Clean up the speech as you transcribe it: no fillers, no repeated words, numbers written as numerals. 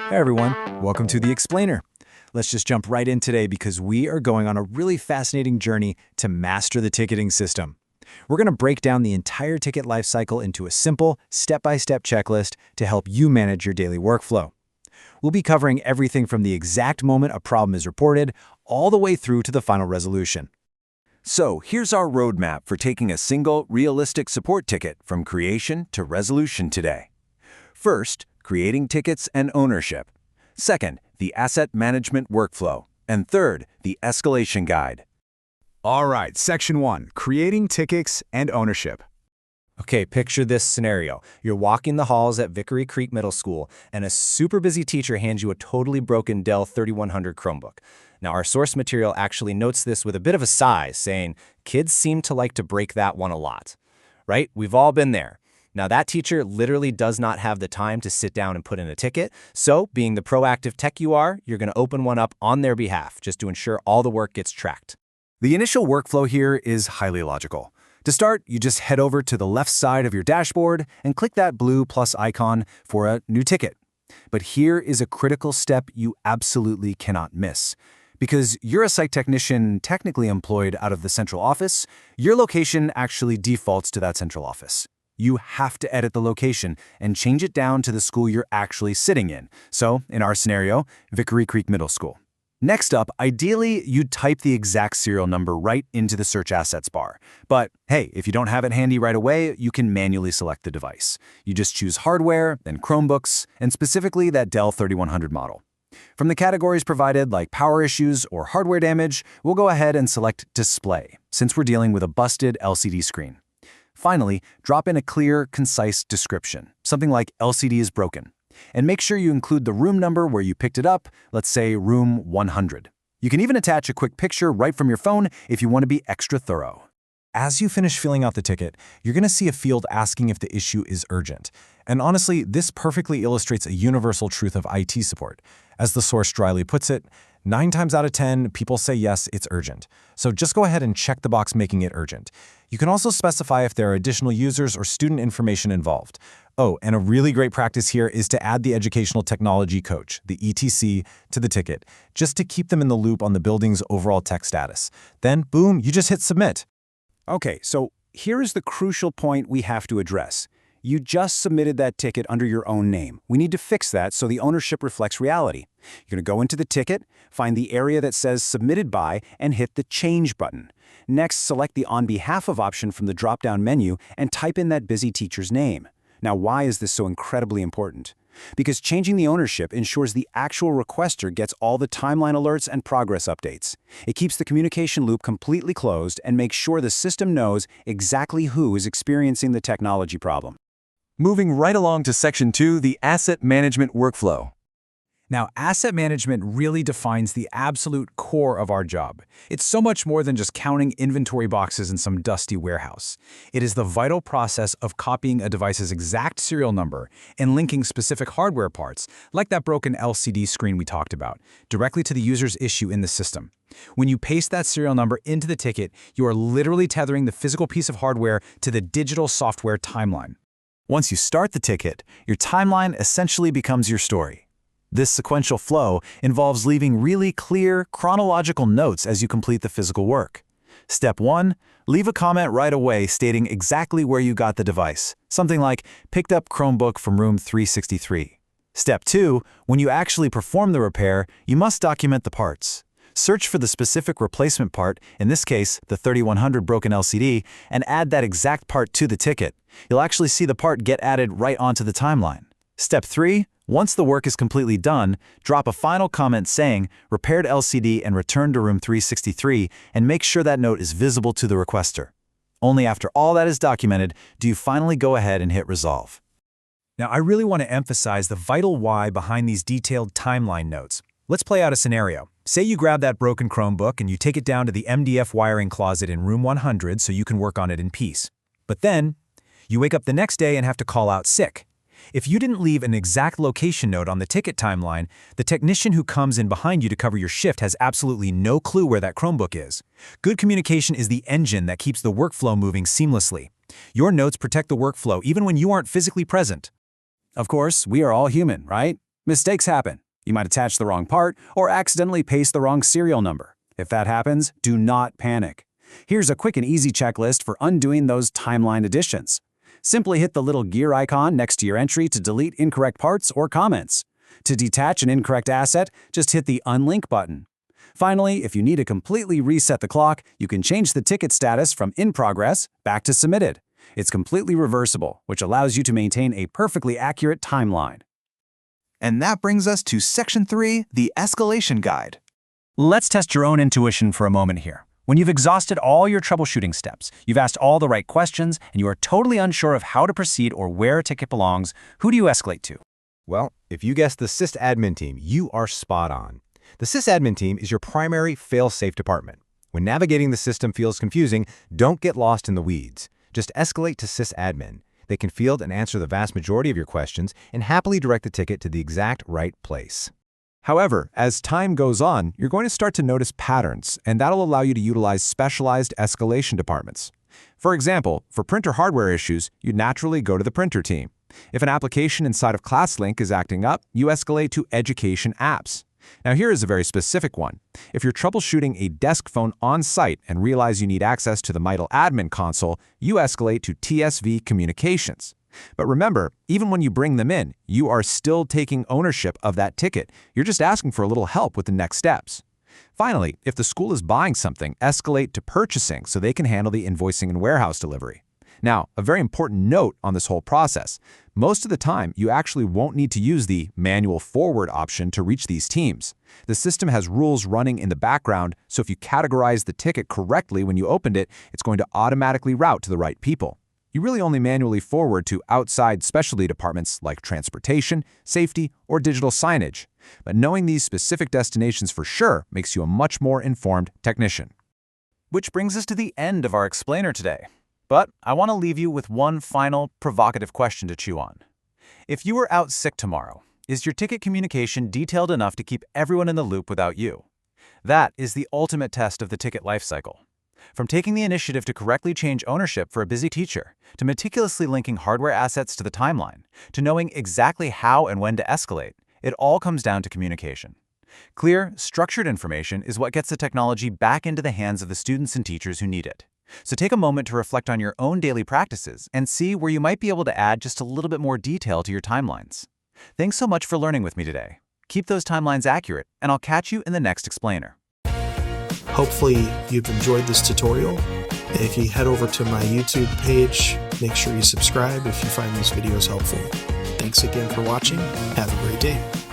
Hey everyone, welcome to The Explainer. Let's just jump right in today because we are going on a really fascinating journey to master the ticketing system. We're going to break down the entire ticket lifecycle into a simple, step-by-step checklist to help you manage your daily workflow. We'll be covering everything from the exact moment a problem is reported, all the way through to the final resolution. So here's our roadmap for taking a single, realistic support ticket from creation to resolution today. First, creating tickets and ownership. Second, the asset management workflow. And third, the escalation guide. All right, Section 1, creating tickets and ownership. Okay, picture this scenario. You're walking the halls at Vickery Creek Middle School, and a super busy teacher hands you a totally broken Dell 3100 Chromebook. Now, our source material actually notes this with a bit of a sigh, saying, kids seem to like to break that one a lot. Right? We've all been there. Now, that teacher literally does not have the time to sit down and put in a ticket, so being the proactive tech you are, you're going to open one up on their behalf, just to ensure all the work gets tracked. The initial workflow here is highly logical. To start, you just head over to the left side of your dashboard and click that blue plus icon for a new ticket. But here is a critical step you absolutely cannot miss. Because you're a site technician technically employed out of the central office, your location actually defaults to that central office. You have to edit the location and change it down to the school you're actually sitting in. So, in our scenario, Vickery Creek Middle School. Next up, ideally, you'd type the exact serial number right into the Search Assets bar. But hey, if you don't have it handy right away, you can manually select the device. You just choose hardware, then Chromebooks, and specifically that Dell 3100 model. From the categories provided, like power issues or hardware damage, we'll go ahead and select Display, since we're dealing with a busted LCD screen. Finally, drop in a clear, concise description, something like LCD is broken. And make sure you include the room number where you picked it up, let's say room 100. You can even attach a quick picture right from your phone if you want to be extra thorough. As you finish filling out the ticket, you're going to see a field asking if the issue is urgent. And honestly, this perfectly illustrates a universal truth of IT support. As the source dryly puts it, 9 times out of 10, people say yes, it's urgent. So just go ahead and check the box making it urgent. You can also specify if there are additional users or student information involved. Oh, and a really great practice here is to add the educational technology coach, the ETC, to the ticket, just to keep them in the loop on the building's overall tech status. Then, boom, you just hit submit. Okay, so here is the crucial point we have to address. You just submitted that ticket under your own name. We need to fix that so the ownership reflects reality. You're going to go into the ticket, find the area that says Submitted By, and hit the Change button. Next, select the On Behalf of option from the drop-down menu and type in that busy teacher's name. Now, why is this so incredibly important? Because changing the ownership ensures the actual requester gets all the timeline alerts and progress updates. It keeps the communication loop completely closed and makes sure the system knows exactly who is experiencing the technology problem. Moving right along to Section 2, the asset management workflow. Now, asset management really defines the absolute core of our job. It's so much more than just counting inventory boxes in some dusty warehouse. It is the vital process of copying a device's exact serial number and linking specific hardware parts, like that broken LCD screen we talked about, directly to the user's issue in the system. When you paste that serial number into the ticket, you are literally tethering the physical piece of hardware to the digital software timeline. Once you start the ticket, your timeline essentially becomes your story. This sequential flow involves leaving really clear, chronological notes as you complete the physical work. Step 1, leave a comment right away stating exactly where you got the device, something like, picked up Chromebook from room 363. Step 2, when you actually perform the repair, you must document the parts. Search for the specific replacement part, in this case, the 3100 broken LCD, and add that exact part to the ticket. You'll actually see the part get added right onto the timeline. Step 3, once the work is completely done, drop a final comment saying, repaired LCD and returned to room 363, and make sure that note is visible to the requester. Only after all that is documented do you finally go ahead and hit resolve. Now, I really want to emphasize the vital why behind these detailed timeline notes. Let's play out a scenario. Say you grab that broken Chromebook and you take it down to the MDF wiring closet in room 100 so you can work on it in peace. But then, you wake up the next day and have to call out sick. If you didn't leave an exact location note on the ticket timeline, the technician who comes in behind you to cover your shift has absolutely no clue where that Chromebook is. Good communication is the engine that keeps the workflow moving seamlessly. Your notes protect the workflow even when you aren't physically present. Of course, we are all human, right? Mistakes happen. You might attach the wrong part or accidentally paste the wrong serial number. If that happens, do not panic. Here's a quick and easy checklist for undoing those timeline additions. Simply hit the little gear icon next to your entry to delete incorrect parts or comments. To detach an incorrect asset, just hit the Unlink button. Finally, if you need to completely reset the clock, you can change the ticket status from In Progress back to Submitted. It's completely reversible, which allows you to maintain a perfectly accurate timeline. And that brings us to Section 3, the Escalation Guide. Let's test your own intuition for a moment here. When you've exhausted all your troubleshooting steps, you've asked all the right questions, and you are totally unsure of how to proceed or where a ticket belongs, who do you escalate to? Well, if you guessed the sysadmin team, you are spot on. The sysadmin team is your primary fail-safe department. When navigating the system feels confusing, don't get lost in the weeds. Just escalate to sysadmin. They can field and answer the vast majority of your questions and happily direct the ticket to the exact right place. However, as time goes on, you're going to start to notice patterns, and that'll allow you to utilize specialized escalation departments. For example, for printer hardware issues, you naturally go to the printer team. If an application inside of ClassLink is acting up, you escalate to Education Apps. Now here is a very specific one. If you're troubleshooting a desk phone on-site and realize you need access to the MITLE admin console, you escalate to TSV Communications. But remember, even when you bring them in, you are still taking ownership of that ticket. You're just asking for a little help with the next steps. Finally, if the school is buying something, escalate to purchasing so they can handle the invoicing and warehouse delivery. Now, a very important note on this whole process. Most of the time, you actually won't need to use the manual forward option to reach these teams. The system has rules running in the background, so if you categorize the ticket correctly when you opened it, it's going to automatically route to the right people. You really only manually forward to outside specialty departments like transportation, safety, or digital signage. But knowing these specific destinations for sure makes you a much more informed technician. Which brings us to the end of our explainer today. But I want to leave you with one final provocative question to chew on. If you were out sick tomorrow, is your ticket communication detailed enough to keep everyone in the loop without you? That is the ultimate test of the ticket lifecycle. From taking the initiative to correctly change ownership for a busy teacher, to meticulously linking hardware assets to the timeline, to knowing exactly how and when to escalate, it all comes down to communication. Clear, structured information is what gets the technology back into the hands of the students and teachers who need it. So take a moment to reflect on your own daily practices and see where you might be able to add just a little bit more detail to your timelines. Thanks so much for learning with me today. Keep those timelines accurate, and I'll catch you in the next explainer. Hopefully you've enjoyed this tutorial. If you head over to my YouTube page, make sure you subscribe if you find these videos helpful. Thanks again for watching. Have a great day.